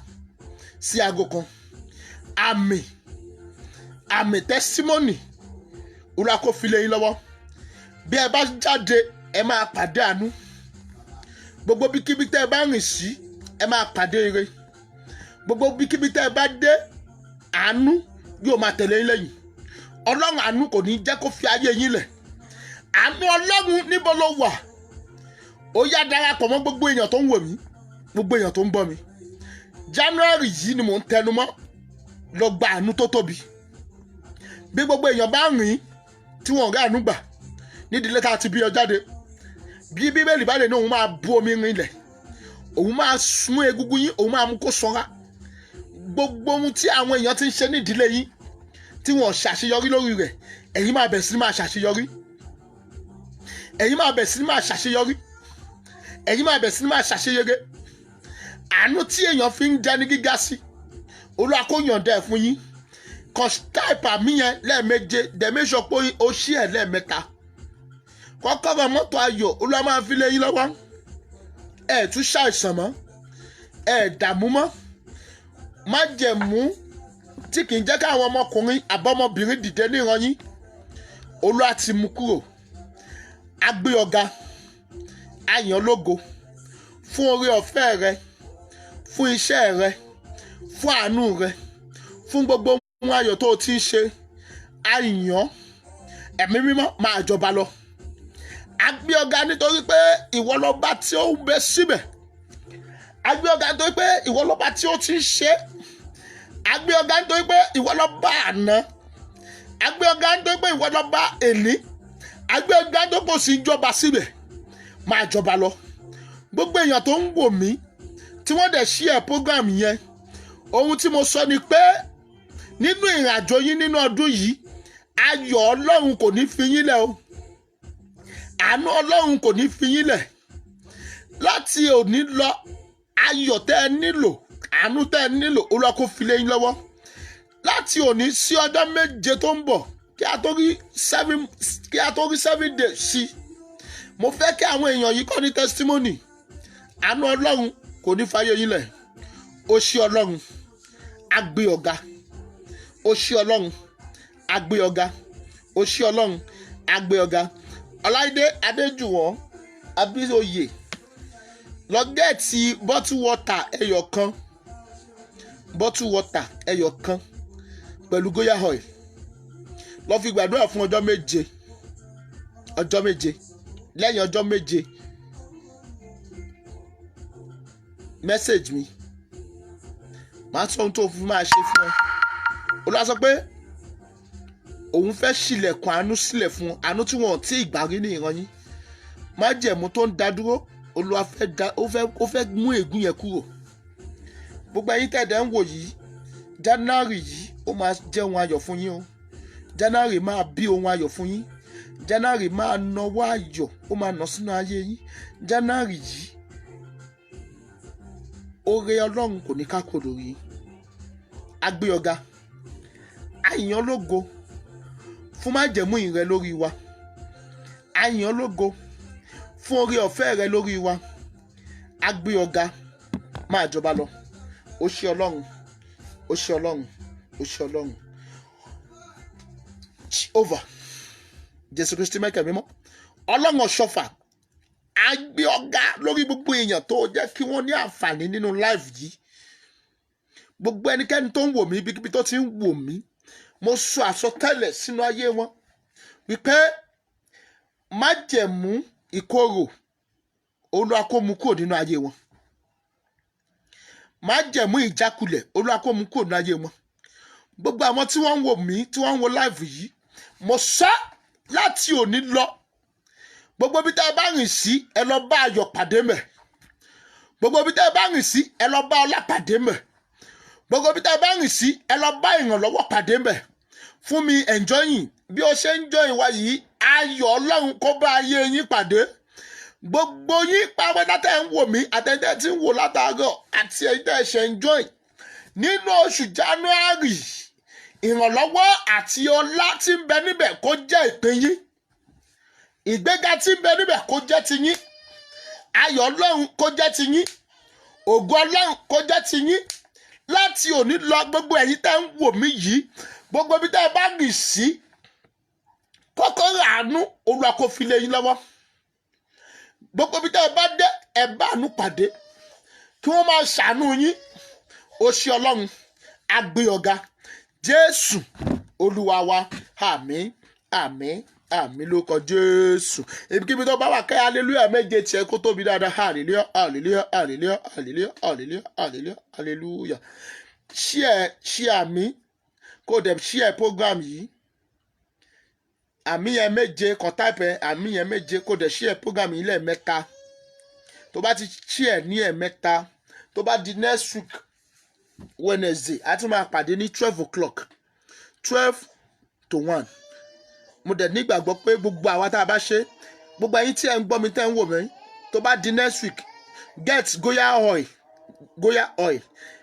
sí aago 1 àmì testimony Olúwa kó fi lé yín lọ́wọ́ bí ẹ bá jáde ẹ máa pàdé àánú gbogbo bíkíbi tẹ́ ẹ bá rìn sí ẹ máa pàdé ire gbogbo bíkíbi tẹ́ ẹ bá dé àánú yóò máa tẹ̀lé yín lẹ́yìn Ọlọ́run àánú kò ní jẹ́ kó fi ayé yín lẹ̀ àánú Ọlọ́run níbo ló wà ó yá darapọ̀ mọ́ gbogbo èèyàn tó ń wò mí gbogbo èèyàn tó ń gbọ́ mi January yìí ni mò ń tẹnu mọ́ lọ gba àánú tó tóbi bí gbogbo èèyàn bá rìn tí wọ́n rí àánú gbà nídìílé ká ti bí ọ jáde bí Bíbélì bá lè ní òun máa bú omi rin ilẹ̀ òun máa mú egungun yín òun máa mú kó sanra gbogbo ohun tí àwọn èèyàn ti ń ṣe nídìílé yín tí wọ́n ṣàṣeyọrí lórí rẹ̀ ẹ̀yin máa bẹ̀rẹ̀ sí máa ṣàṣeyọrí ẹ̀yin máa bẹ̀rẹ̀ sí máa ṣàṣeyọrí ẹ̀yin máa bẹ̀rẹ̀ sí máa ṣàṣeyege àánú tí èèyàn fi ń jẹ́ ní gíga sí Olúwa kó yọ̀ǹda ẹ̀ fún yín kan type àmì yẹn lẹ́ẹ̀méje dẹ̀mẹ́sọ̀ pé ó ṣí ẹ̀ lẹ́ẹ̀mẹ́ta kọ́kọ́rọ́ mọ́tò ayọ̀ Olúwa máa fi lé yín lọ́wọ́ ẹ̀ tún ṣàìsàn mọ́ ẹ̀ dààmú mọ́ májẹ̀mú tí kì í jẹ́ káwọn ọmọkùnrin àbọ́mọbìnrin dìde níran yín Olúwa ti mú kúrò a gbé ọ̀gá a yìn ọ́ lógo fún oore ọ̀fẹ́ rẹ fún iṣẹ́ rẹ fún àánú rẹ fún gbogbo ohun ayọ̀ tó o ti ń ṣe a yìn ọ́ ẹ̀mí mímọ́ máa jọba lọ a gbé ọ̀gá nítorí pé ìwọ lọ́ba tí ó ń bẹ síbẹ̀ a gbé ọ̀gá nítorí pé ìwọ lọ́ba tí ó ti ń ṣe a gbé ọ̀gá nítorí pé ìwọ lọ́ba àná a gbé ọ̀gá nítorí pé ìwọ lọ́ba èní a gbé ọ̀gá nítorí pé ó sì ń jọba síbẹ̀ máa jọba lọ gbogbo èèyàn tó ń wò mí tí wọ́n dẹ̀ share program yẹn ohun tí mo sọ ni pé nínú ìrìnàjò yín nínú ọdún yìí ayọ̀ Ọlọ́run kò ní fi yín lẹ̀ o àánú Ọlọ́run kò ní fi yín lẹ̀ láti òní lọ ayọ̀ tẹ́ ẹ nílò àánú tẹ́ ẹ nílò Olúwa kó fi lé yín lọ́wọ́ láti òní sí ọjọ́ 7 tó ń bọ̀ kí a tó rí 7 days sí mo fẹ́ kí àwọn èèyàn yìí kọ́ ní testimony àánú Ọlọ́run kò ní fàyè yín lẹ̀ ó ṣí Ọlọ́run á gbé ọ̀gá ó ṣí Ọlọ́run á gbé ọ̀gá ó ṣí Ọlọ́run á gbé ọ̀gá Ọláìdé Adéjùwọ̀n Abíóyè lọ gẹ́ẹ̀tì bottle water ẹyọ kan pẹ̀lú goya oil lọ fi gbàdúrà fún ọjọ́ 7 lẹ́yìn ọjọ́ 7 message mi máa sọ ohun tó fi máa ṣe fún ẹ Olúwa sọ pé òun fẹ́ ṣílẹ̀kùn àánú sílẹ̀ fún àánú tí wọ́n ti ìgbà rí ní ìran yín májẹ̀mú tó ń dá dúró Olúwa ó fẹ́ mú ègún yẹn kúrò gbogbo ẹ̀yin tẹ̀dẹ̀ ń wò yìí January yìí ó máa jẹ́ ohun ayọ̀ fún yín o January máa bí ohun ayọ̀ fún yín January máa nawọ́ ayọ̀ ó máa nà sínú ayé yín January yìí oore Ọlọ́run kò ní ká kó lórí yín a gbé ọ̀gá a yìn ọ́ lógo fún májẹ̀mú ìrẹ lórí wa a yìn ọ́ lógo fún oore ọ̀fẹ́ rẹ lórí wa a gbé ọ̀gá máa jọba lọ ó ṣé Ọlọ́run ó ṣé Ọlọ́run ó ṣé Ọlọ́run Jehovah Jésù Kristi mẹ́kẹ̀ mímọ́ Ọlọ́run ọ̀ṣọ́fà a gbé ọ̀gá lórí gbogbo èèyàn tó jẹ́ kí wọ́n ní àǹfààní nínú live yìí gbogbo ẹnikẹ́ni tó ń wò mí ibikíbi tó ti ń wò mí mo sọ àsọtẹ́lẹ̀ sínú ayé wọn wípé májẹ̀mú ìkorò Olúwa kó mú kúrò nínú ayé wọn májẹ̀mú ìjákulẹ̀ Olúwa kó mú kúrò nínú ayé wọn gbogbo àwọn tí wọ́n ń wò mí tí wọ́n ń wo live yìí mo sọ láti òní lọ gbogbo bí tẹ́ ẹ bá rìn sí ẹ lọ bá ayọ̀ pàdé mẹ́ gbogbo bí tẹ́ ẹ bá rìn sí ẹ lọ bá ọlá pàdé mẹ́ gbogbo bí tẹ́ ẹ bá rìn sí ẹ lọ bá ìrànlọ́wọ́ pàdé mẹ́ fún mi enjoying bí ó ṣe ń join wa yìí ayọ̀ Ọlọ́run kó bá ayé yín pàdé gbogbo yín pàápàá tẹ́ ń wò mí àtẹ̀tẹ̀ tí ń wò látàárọ̀ àti ẹ̀yin tẹ́ ṣe ń join nínú oṣù January ìrànlọ́wọ́ àti ọlá tí ń bẹ níbẹ̀ kó jẹ́ ìpín yín ìgbéga tí ń bẹ níbẹ̀ kó jẹ́ ti yín, ayọ̀ Ọlọ́run kó jẹ́ ti yín, ògo Ọlọ́run kó jẹ́ ti yín. Láti òní lọ, gbogbo ẹ̀yin tẹ́ ń wò mí yìí, gbogbo ibi tẹ́ ẹ bá rìn sí, kọ́kọ́rọ́ àánú Olúwa kó fi lé yín lọ́wọ́. Gbogbo ibi tẹ́ ẹ bá dé, ẹ bá àánú pàdé, kí wọ́n máa ṣàánú yín. Ó ṣé Ọlọ́run, a gbé ọ̀gá Jésù Olúwa wa. Àmín, àmín, àmín lórúkọ Jésù. Ibikíbi tó bá wà kẹ́ hallelujah méje tiẹ̀ kó tóbi dáadáa. Hallelujah, hallelujah, hallelujah, hallelujah, hallelujah, hallelujah, hallelujah. Share mi kó dẹ̀ share program yìí. Àmì yẹn méje, kàn type àmì yẹn méje kó dẹ̀ share program yìí lẹ́ẹ̀mẹ́ta. Tó bá ti share ní ẹ̀mẹ́ta, tó bá di next week Wednesday, a tún máa pàdé ní 12 o'clock, 12 to 1. Mo dẹ̀ nígbàgbọ́ pé gbogbo àwa tá a bá ṣe, gbogbo ẹ̀yin tí ẹ ń gbọ́ mi tẹ́ ń wò mí, tó bá di next week, get Goya oil,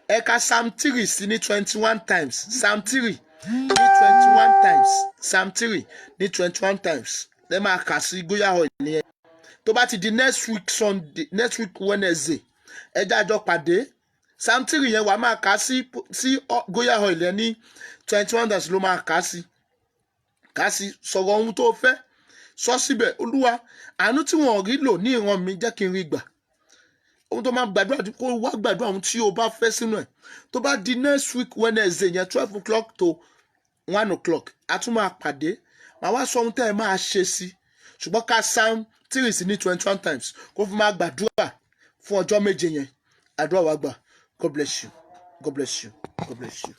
ẹ ka Psalm 3 sí ní 21 times, Psalm 3 ní 21 times, Psalm 3 ní 21 times, lẹ́ máa kà sí Goya oil nìyẹn. Tó bá ti di next week Sunday, next week Wednesday, ẹ jẹ́ àjọ pàdé. Psalm 3 yẹn wà máa kà sí Goya oil yẹn ní 21 times ló máa kà sí. Sọ̀rọ̀ ohun tó fẹ́ sọ síbẹ̀. Olúwa, àánú tí wọ́n rí lò ní ìran mi jẹ́ kí n rí gbà. Ohun tó máa gbàdúrà kó wá gbàdúrà ohun tí o bá fẹ́ sínú ẹ̀. Tó bá di next week Wednesday yẹn 12 o'clock to 1 o'clock, a tún máa pàdé. Màá wá sọ ohun tẹ́ ẹ máa ṣe sí. Ṣùgbọ́n ká Psalm 3 sí ní 21 times kó fi máa gbàdúrà fún ọjọ́ méje yẹn. Àdúrà wa gbà. God bless you. God bless you. God bless you.